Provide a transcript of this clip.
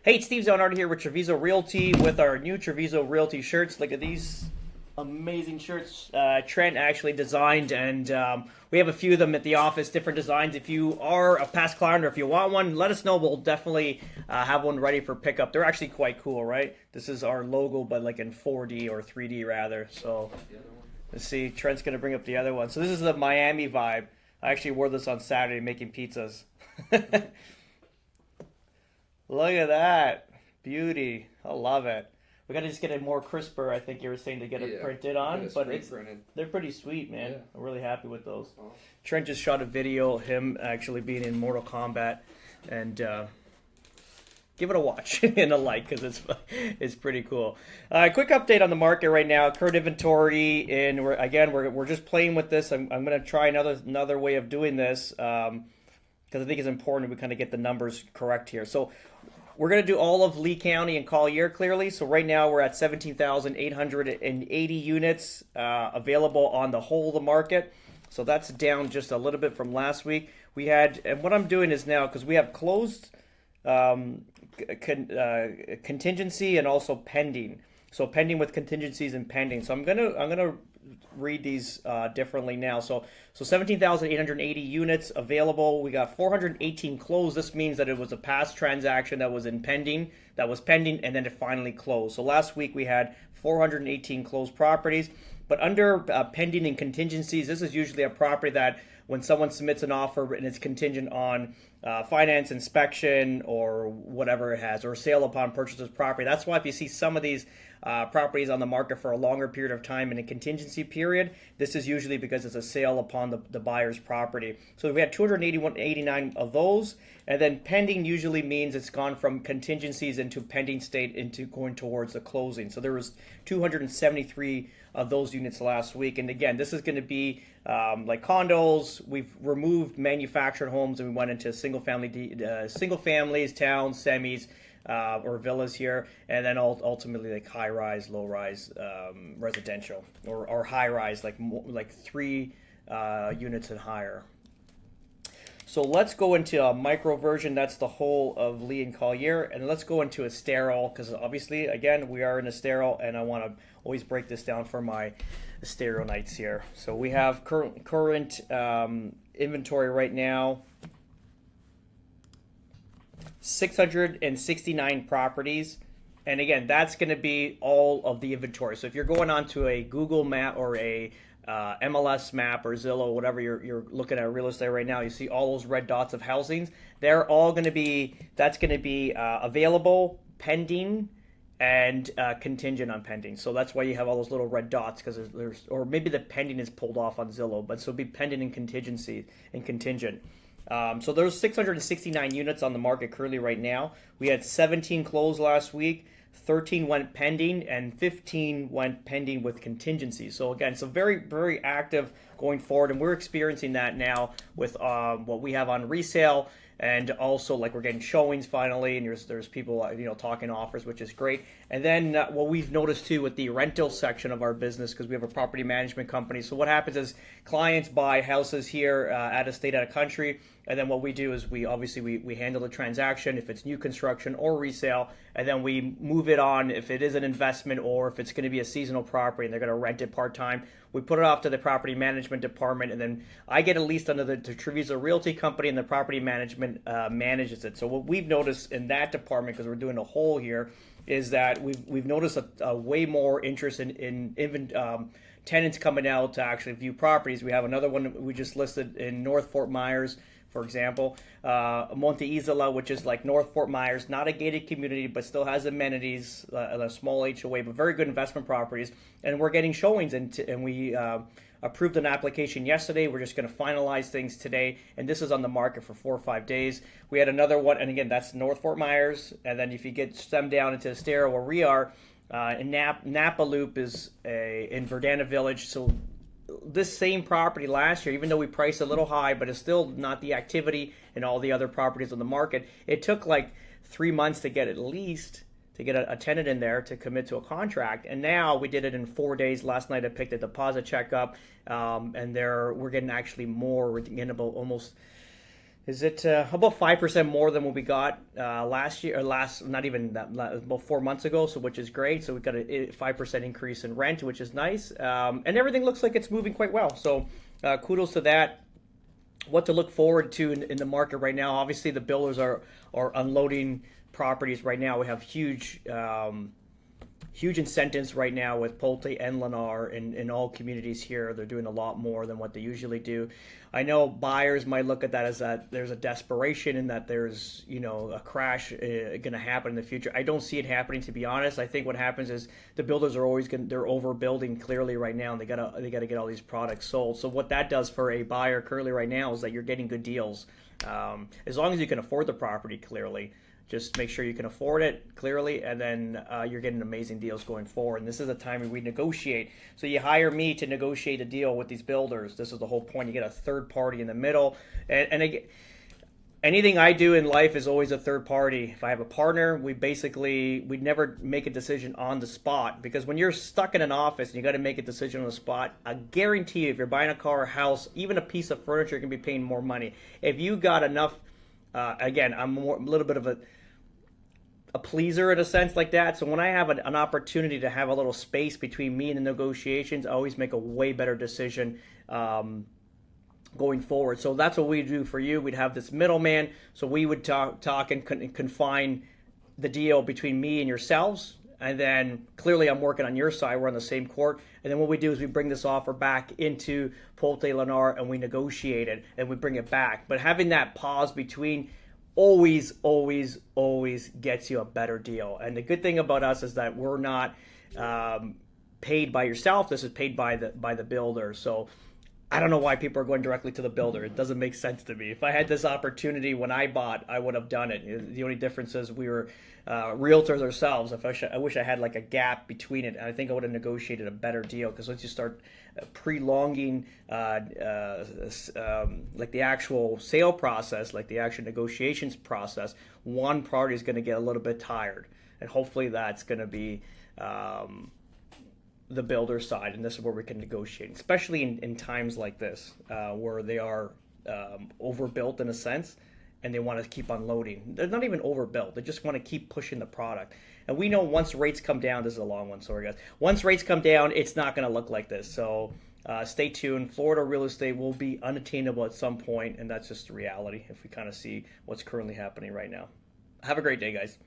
Hey, it's Steve Zonard here with Treviso Realty with our new Treviso Realty shirts. Look at these amazing shirts. Trent actually designed, and we have a few of them at the office, different designs. If you are a past client or if you want one, let us know. We'll definitely have one ready for pickup. They're actually quite cool, right? This is our logo, but like in 4D or 3D rather. So let's see. Trent's going to bring up the other one. So this is the Miami vibe. I actually wore this on Saturday making pizzas. Look at that. Beauty. I love it. We gotta just get it more crisper, I think you were saying, to get it printed on. But they're pretty sweet, man. Yeah. I'm really happy with those. Oh. Trent just shot a video, him actually being in Mortal Kombat, and give it a watch and a like because it's pretty cool. Quick update on the market right now. Current inventory, and we're just playing with this. I'm gonna try another way of doing this. Because I think it's important we kind of get the numbers correct here. So we're going to do all of Lee County and Collier clearly. So right now we're at 17,880 units available on the whole of the market. So that's down just a little bit from last week. We had, and what I'm doing is now, because we have closed contingency and also pending. So pending with contingencies and pending. So I'm gonna read these differently now. So 17,880 units available. We got 418 closed. This means that it was a past transaction that was pending, and then it finally closed. So last week we had 418 closed properties. But under pending and contingencies, this is usually a property that when someone submits an offer and it's contingent on finance, inspection, or whatever it has, or sale upon purchase of property. That's why if you see some of these properties on the market for a longer period of time in a contingency period, this is usually because it's a sale upon the buyer's property. So we had 289 of those, and then pending usually means it's gone from contingencies into pending state into going towards the closing. So there was 273 of those units last week. And again, this is going to be like condos. We've removed manufactured homes and we went into single families, towns, semis, or villas here, and then ultimately like high rise, low rise, residential, or high rise, like 3 units and higher. So let's go into a micro version. That's the whole of Lee and Collier, and let's go into Estero, because obviously, again, we are in Estero, and I want to always break this down for my Estero nights here. So we have current inventory right now. 669 properties, and again, that's going to be all of the inventory. So if you're going onto a Google map or a MLS map or Zillow, whatever you're looking at real estate right now, you see all those red dots of housings. They're all going to be, that's going to be available, pending, and contingent on pending. So that's why you have all those little red dots, because there's, or maybe the pending is pulled off on Zillow, but so it'll be pending and contingency and contingent. So there's 669 units on the market currently right now. We had 17 closed last week, 13 went pending, and 15 went pending with contingency. So again, so very, very active going forward, and we're experiencing that now with what we have on resale, and also like we're getting showings finally, and there's people talking offers, which is great. And then what we've noticed too with the rental section of our business, because we have a property management company. So what happens is clients buy houses here out of state, out of country, and then what we do is we handle the transaction if it's new construction or resale, and then we move it on if it is an investment or if it's going to be a seasonal property and they're going to rent it part-time. We put it off to the property management department, and then I get a lease under the Treviso Realty company, and the property management manages it. So what we've noticed in that department, because we're doing a whole here, is that we've noticed a way more interest in tenants coming out to actually view properties. We have another one we just listed in North Fort Myers, for example, Monte Isola, which is like North Fort Myers, not a gated community, but still has amenities, a small HOA, but very good investment properties. And we're getting showings, and we approved an application yesterday. We're just going to finalize things today, and this is on the market for 4 or 5 days. We had another one, and again, that's North Fort Myers. And then if you get them down into Estero, where we are, in Napa Loop is in Verdana Village. So this same property last year, even though we priced a little high, but it's still not the activity in all the other properties on the market. It took like 3 months to get a tenant in there to commit to a contract, and now we did it in 4 days. Last night I picked a deposit check up, and we're getting actually more. We're getting about almost Is it about 5% more than what we got last year, or last, not even that, about 4 months ago? So, which is great. So, we got a 5% increase in rent, which is nice. And everything looks like it's moving quite well. So, kudos to that. What to look forward to in the market right now? Obviously, the builders are unloading properties right now. We have huge incentives right now with Pulte and Lennar in all communities here. They're doing a lot more than what they usually do. I know buyers might look at that as that there's a desperation and that there's a crash going to happen in the future. I don't see it happening, to be honest. I think what happens is the builders are always they're overbuilding clearly right now, and they gotta get all these products sold. So what that does for a buyer currently right now is that you're getting good deals, as long as you can afford the property clearly. Just make sure you can afford it clearly, and then you're getting amazing deals going forward. And this is a time when we negotiate. So you hire me to negotiate a deal with these builders. This is the whole point. You get a third party in the middle. And again, anything I do in life is always a third party. If I have a partner, we never make a decision on the spot, because when you're stuck in an office and you got to make a decision on the spot, I guarantee you, if you're buying a car or house, even a piece of furniture, can be paying more money. If you got enough, again, I'm a little bit of a pleaser in a sense like that. So when I have an opportunity to have a little space between me and the negotiations, I always make a way better decision going forward. So that's what we do for you. We'd have this middleman. So we would talk and confine the deal between me and yourselves. And then clearly I'm working on your side. We're on the same court. And then what we do is we bring this offer back into Pulte Lennar and we negotiate it and we bring it back. But having that pause between always gets you a better deal. And the good thing about us is that we're not paid by yourself. This is paid by the builder. So I don't know why people are going directly to the builder. It doesn't make sense to me. If I had this opportunity when I bought, I would have done it. The only difference is we were realtors ourselves. I wish I had like a gap between it. And I think I would have negotiated a better deal, because once you start prolonging like the actual sale process, like the actual negotiations process, one party is going to get a little bit tired. And hopefully that's going to be the builder side, and this is where we can negotiate, especially in times like this where they are overbuilt in a sense, and they want to keep unloading. They're not even overbuilt; they just want to keep pushing the product. And we know once rates come down, this is a long one, sorry guys. Once rates come down, it's not going to look like this. So stay tuned. Florida real estate will be unattainable at some point, and that's just the reality if we kind of see what's currently happening right now. Have a great day, guys.